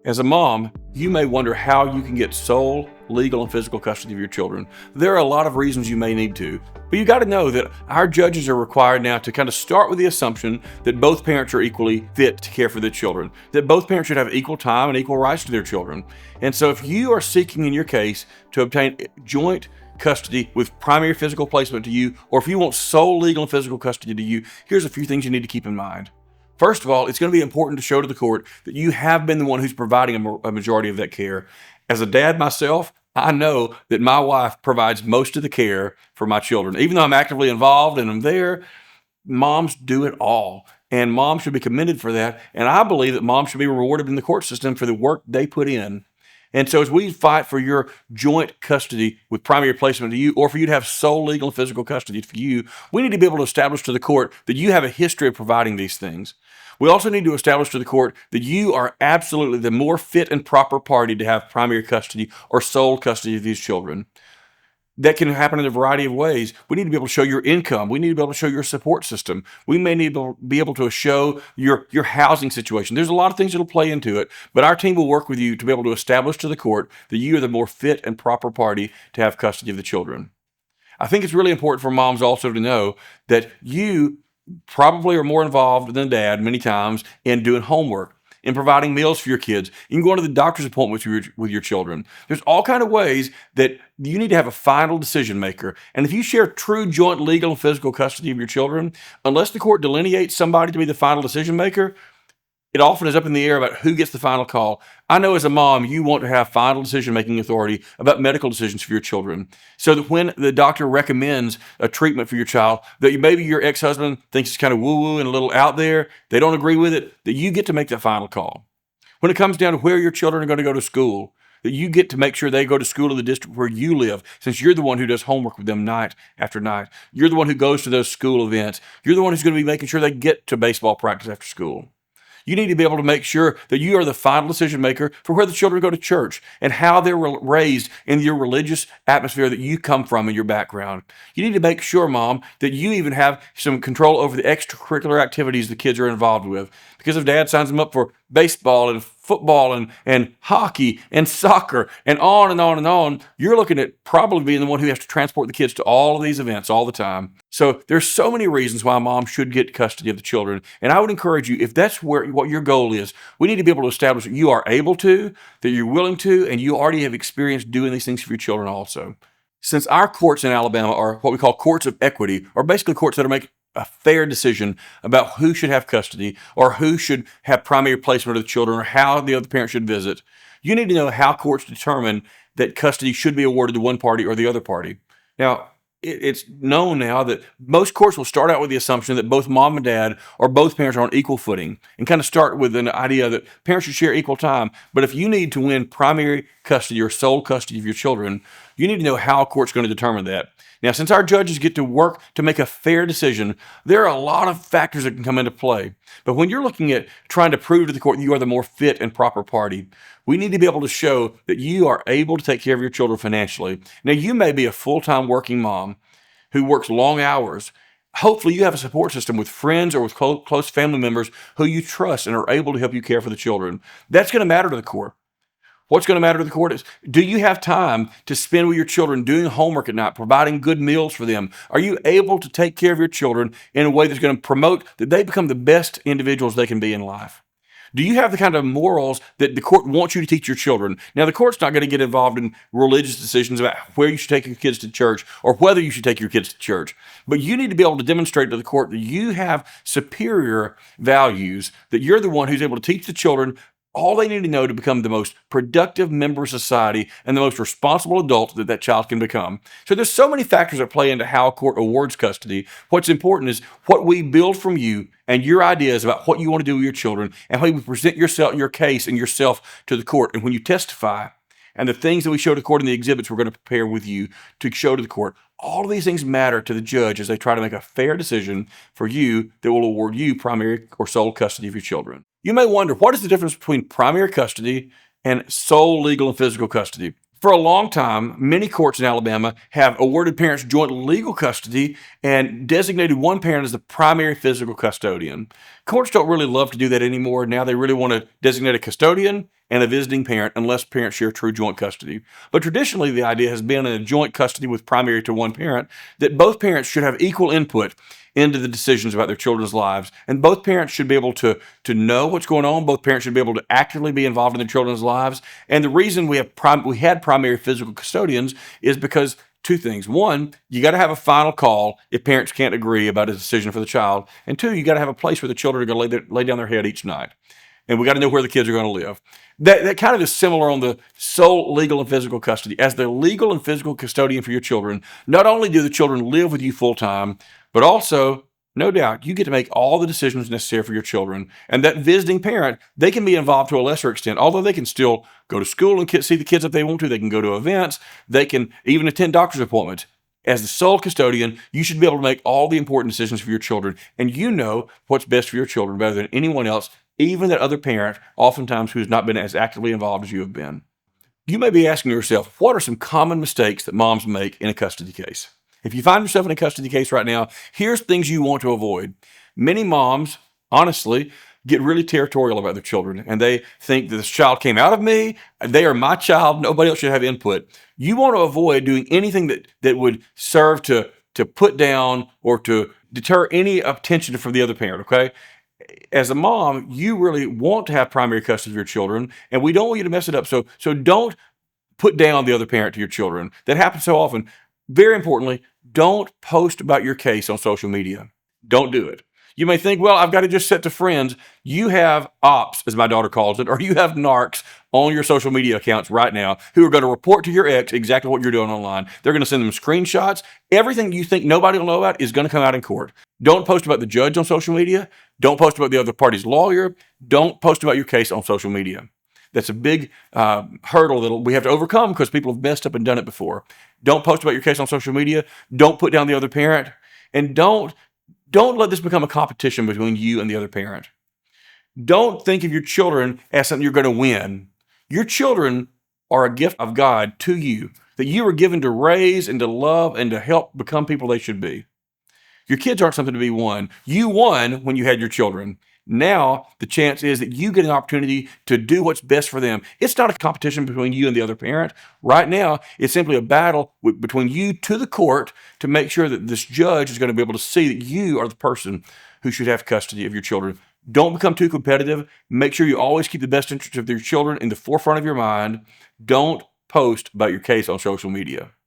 As a mom, you may wonder how you can get sole, legal, and physical custody of your children. There are a lot of reasons you may need to, but you got to know that our judges are required now to kind of start with the assumption that both parents are equally fit to care for their children, that both parents should have equal time and equal rights to their children. And so if you are seeking in your case to obtain joint custody with primary physical placement to you, or if you want sole legal and physical custody to you, here's a few things you need to keep in mind. First of all, it's going to be important to show to the court that you have been the one who's providing a majority of that care. As a dad myself, I know that my wife provides most of the care for my children. Even though I'm actively involved and I'm there, moms do it all. And moms should be commended for that. And I believe that moms should be rewarded in the court system for the work they put in. And so as we fight for your joint custody with primary placement to you, or for you to have sole legal and physical custody for you, we need to be able to establish to the court that you have a history of providing these things. We also need to establish to the court that you are absolutely the more fit and proper party to have primary custody or sole custody of these children. That can happen in a variety of ways. We need to be able to show your income. We need to be able to show your support system. We may need to be able to show your housing situation. There's a lot of things that'll play into it, but our team will work with you to be able to establish to the court that you are the more fit and proper party to have custody of the children. I think it's really important for moms also to know that you probably are more involved than dad many times in doing homework, in providing meals for your kids, in going to the doctor's appointments with your children. There's all kind of ways that you need to have a final decision maker. And if you share true joint legal and physical custody of your children, unless the court delineates somebody to be the final decision maker, it often is up in the air about who gets the final call. I know as a mom, you want to have final decision-making authority about medical decisions for your children, so that when the doctor recommends a treatment for your child that maybe your ex-husband thinks is kind of woo-woo and a little out there, they don't agree with it, that you get to make that final call. When it comes down to where your children are going to go to school, that you get to make sure they go to school in the district where you live, since you're the one who does homework with them night after night. You're the one who goes to those school events. You're the one who's going to be making sure they get to baseball practice after school. You need to be able to make sure that you are the final decision maker for where the children go to church and how they're raised in your religious atmosphere that you come from in your background. You need to make sure, Mom, that you even have some control over the extracurricular activities the kids are involved with. Because if Dad signs them up for baseball and football and hockey and soccer and on and on and on, you're looking at probably being the one who has to transport the kids to all of these events all the time. So there's so many reasons why mom should get custody of the children. And I would encourage you, if that's what your goal is, we need to be able to establish that you are able to, that you're willing to, and you already have experience doing these things for your children also. Since our courts in Alabama are what we call courts of equity, or basically courts that are making a fair decision about who should have custody or who should have primary placement of the children or how the other parent should visit, you need to know how courts determine that custody should be awarded to one party or the other party. Now, it's known now that most courts will start out with the assumption that both mom and dad or both parents are on equal footing and kind of start with an idea that parents should share equal time. But if you need to win primary custody or sole custody of your children, you need to know how a court's going to determine that. Now, since our judges get to work to make a fair decision, there are a lot of factors that can come into play. But when you're looking at trying to prove to the court that you are the more fit and proper party, we need to be able to show that you are able to take care of your children financially. Now, you may be a full-time working mom who works long hours. Hopefully, you have a support system with friends or with close family members who you trust and are able to help you care for the children. That's going to matter to the court. What's going to matter to the court is, do you have time to spend with your children doing homework at night, providing good meals for them? Are you able to take care of your children in a way that's going to promote that they become the best individuals they can be in life? Do you have the kind of morals that the court wants you to teach your children? Now, the court's not going to get involved in religious decisions about where you should take your kids to church or whether you should take your kids to church. But you need to be able to demonstrate to the court that you have superior values, that you're the one who's able to teach the children all they need to know to become the most productive member of society and the most responsible adult that that child can become. So there's so many factors that play into how a court awards custody. What's important is what we build from you and your ideas about what you want to do with your children and how you present yourself, your case and yourself to the court. And when you testify, and the things that we show to court in the exhibits we're going to prepare with you to show to the court, all of these things matter to the judge as they try to make a fair decision for you that will award you primary or sole custody of your children. You may wonder, what is the difference between primary custody and sole legal and physical custody? For a long time, many courts in Alabama have awarded parents joint legal custody and designated one parent as the primary physical custodian. Courts don't really love to do that anymore. Now they really want to designate a custodian and a visiting parent unless parents share true joint custody. But traditionally, the idea has been in a joint custody with primary to one parent that both parents should have equal input into the decisions about their children's lives. And both parents should be able to know what's going on. Both parents should be able to actively be involved in their children's lives. And the reason we had primary physical custodians is because two things. One, you got to have a final call if parents can't agree about a decision for the child. And two, you got to have a place where the children are going to lay down their head each night. And we got to know where the kids are going to live. That kind of is similar on the sole legal and physical custody. As the legal and physical custodian for your children, not only do the children live with you full time, but also, no doubt, you get to make all the decisions necessary for your children. And that visiting parent, they can be involved to a lesser extent, although they can still go to school and see the kids if they want to. They can go to events. They can even attend doctor's appointments. As the sole custodian, you should be able to make all the important decisions for your children. And you know what's best for your children better than anyone else, even that other parent, oftentimes who's not been as actively involved as you have been. You may be asking yourself, what are some common mistakes that moms make in a custody case? If you find yourself in a custody case right now, here's things you want to avoid. Many moms, honestly, get really territorial about their children, and they think that this child came out of me, they are my child, nobody else should have input. You want to avoid doing anything that would serve to put down or to deter any attention from the other parent, okay? As a mom, you really want to have primary custody of your children, and we don't want you to mess it up. So don't put down the other parent to your children. That happens so often. Very importantly, don't post about your case on social media. Don't do it. You may think, well, I've got to just set to friends. You have ops, as my daughter calls it, or you have narcs on your social media accounts right now who are going to report to your ex exactly what you're doing online. They're going to send them screenshots. Everything you think nobody will know about is going to come out in court. Don't post about the judge on social media. Don't post about the other party's lawyer. Don't post about your case on social media. That's a big hurdle that we have to overcome because people have messed up and done it before. Don't post about your case on social media. Don't put down the other parent. And don't let this become a competition between you and the other parent. Don't think of your children as something you're going to win. Your children are a gift of God to you that you were given to raise and to love and to help become people they should be. Your kids aren't something to be won. You won when you had your children. Now, the chance is that you get an opportunity to do what's best for them. It's not a competition between you and the other parent. Right now, it's simply a battle between you to the court to make sure that this judge is going to be able to see that you are the person who should have custody of your children. Don't become too competitive. Make sure you always keep the best interest of your children in the forefront of your mind. Don't post about your case on social media.